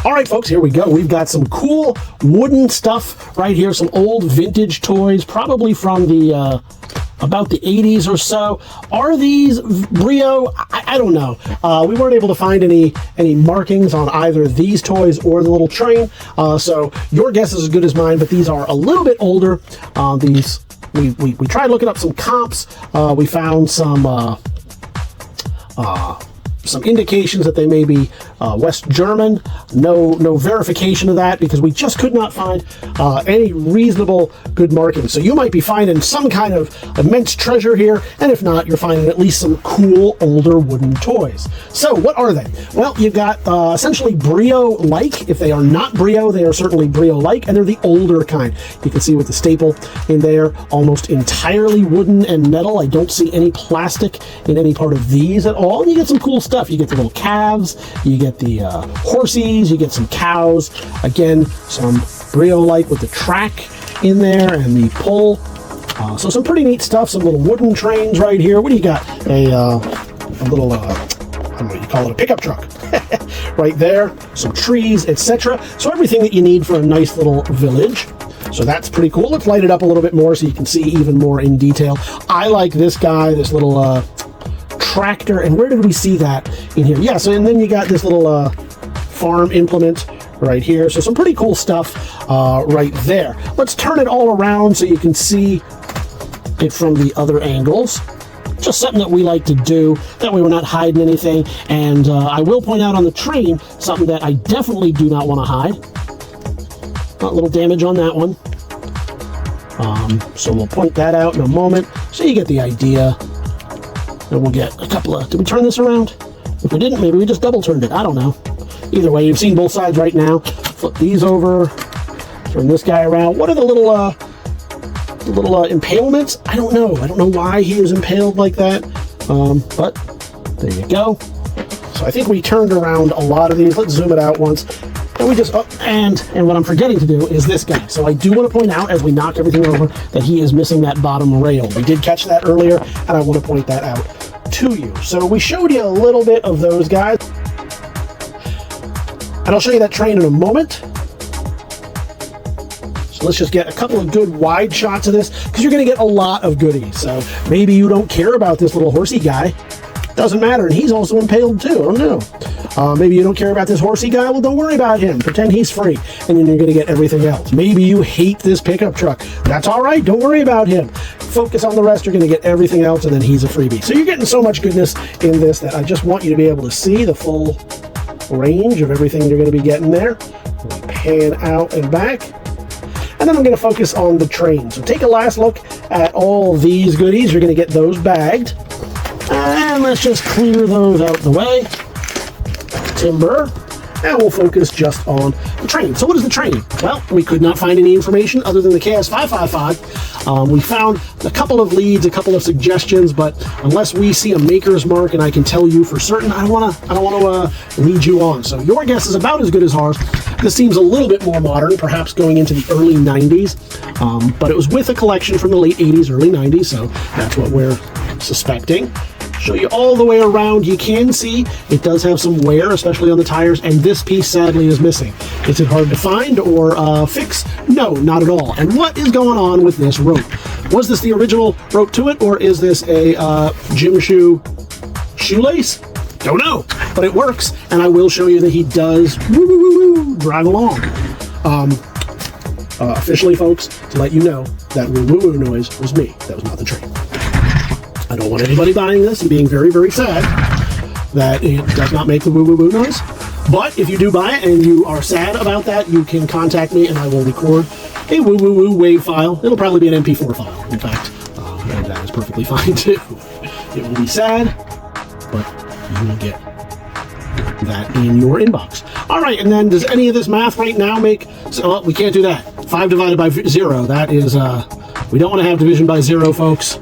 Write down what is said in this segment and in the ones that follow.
All right, folks, here we go. We've got some cool wooden stuff right here, some old vintage toys, probably from the about the 80s or so. Are these Brio? I don't know. We weren't able to find any markings on either these toys or the little train, so your guess is as good as mine, but these are a little bit older. We tried looking up some comps. We found some indications that they may be West German. No verification of that because we just could not find any reasonable good markings. So you might be finding some kind of immense treasure here, and if not, you're finding at least some cool older wooden toys. So what are they? Well, you've got essentially Brio-like. If they are not Brio, they are certainly Brio-like, and they're the older kind. You can see with the staple in there, almost entirely wooden and metal. I don't see any plastic in any part of these at all. And you get some cool stuff. You get the little calves, you get the horsies, you get some cows. Again, some Brio-like with the track in there and the pull. So some pretty neat stuff. Some little wooden trains right here. What do you got? A little, I don't know what you call it, a pickup truck right there. Some trees, etc. So everything that you need for a nice little village. So that's pretty cool. Let's light it up a little bit more so you can see even more in detail. I like this guy, this little tractor. And where did we see that in here? Yeah, so and then you got this little farm implement right here. So some pretty cool stuff right there. Let's turn it all around so you can see it from the other angles. Just something that we like to do. That way we're not hiding anything. And I will point out on the train something that I definitely do not want to hide. A little damage on that one. So we'll point that out in a moment. So you get the idea. And we'll get a couple of... Did we turn this around? If we didn't, maybe we just double turned it. I don't know. Either way, you've seen both sides right now. Flip these over. Turn this guy around. What are the little impalements? I don't know. I don't know why he is impaled like that. But there you go. So I think we turned around a lot of these. Let's zoom it out once. And we just... and what I'm forgetting to do is this guy. So I do want to point out, as we knock everything over, that he is missing that bottom rail. We did catch that earlier, and I want to point that out to you. So we showed you a little bit of those guys. And I'll show you that train in a moment. So let's just get a couple of good wide shots of this, because you're going to get a lot of goodies. So maybe you don't care about this little horsey guy. Doesn't matter, and he's also impaled too. I don't know. Maybe you don't care about this horsey guy. Well, don't worry about him. Pretend he's free, and then you're going to get everything else. Maybe you hate this pickup truck. That's all right. Don't worry about him. Focus on the rest. You're going to get everything else, and then he's a freebie. So you're getting so much goodness in this that I just want you to be able to see the full range of everything you're going to be getting there. Pan out and back. And then I'm going to focus on the train. So take a last look at all these goodies. You're going to get those bagged. And let's just clear those out of the way. Timber. And we'll focus just on the train. So what is the train? Well, we could not find any information other than the KS555. We found a couple of leads, a couple of suggestions, but unless we see a maker's mark and I can tell you for certain, I don't want to lead you on. So your guess is about as good as ours. This seems a little bit more modern, perhaps going into the early 90s, but it was with a collection from the late 80s, early 90s, so that's what we're suspecting. Show you all the way around. You can see it does have some wear, especially on the tires, and this piece sadly is missing. Is it hard to find or fix? No, not at all. And what is going on with this rope? Was this the original rope to it, or is this a gym shoe shoelace? Don't know, but it works, and I will show you that he does drive along. Officially, folks, to let you know, that woo-woo-woo noise was me. That was not the train. I don't want anybody buying this and being very, very sad that it does not make the woo-woo-woo noise. But if you do buy it and you are sad about that, you can contact me and I will record a woo-woo-woo wave file. It'll probably be an MP4 file, in fact. And that is perfectly fine, too. It will be sad, but you will get that in your inbox. All right, and then does any of this math right now make... So, we can't do that. 5 divided by 0. That is... we don't want to have division by 0, folks.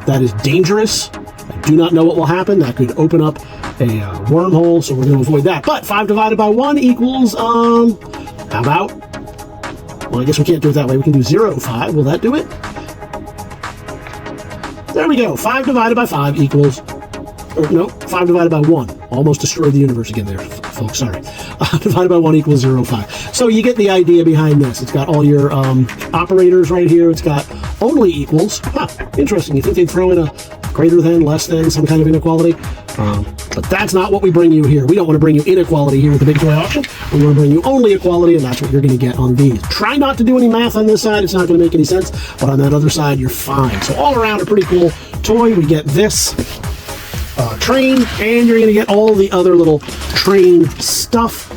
That is dangerous. I do not know what will happen. That could open up a wormhole, so we're going to avoid that. But 5 divided by 1 equals, how about... Well, I guess we can't do it that way. We can do 0, 5. Will that do it? There we go. 5 divided by 5 equals or no, 5 divided by 1. Almost destroyed the universe again there, folks, sorry. Divided by 1 equals 0.5. So you get the idea behind this. It's got all your operators right here. It's got only equals. Huh, interesting. You think they'd throw in a greater than, less than, some kind of inequality? But that's not what we bring you here. We don't want to bring you inequality here with the Big Toy Auction. We want to bring you only equality, and that's what you're going to get on these. Try not to do any math on this side. It's not going to make any sense. But on that other side, you're fine. So all around, a pretty cool toy. We get this train, and you're going to get all the other little train stuff.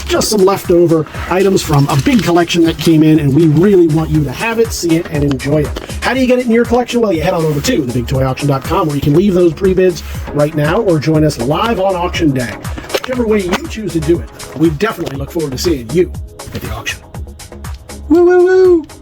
Just some leftover items from a big collection that came in, and we really want you to have it, see it, and enjoy it. How do you get it in your collection? Well, you head on over to TheBigToyAuction.com, where you can leave those pre-bids right now or join us live on auction day. Whichever way you choose to do it, we definitely look forward to seeing you at the auction. Woo, woo, woo!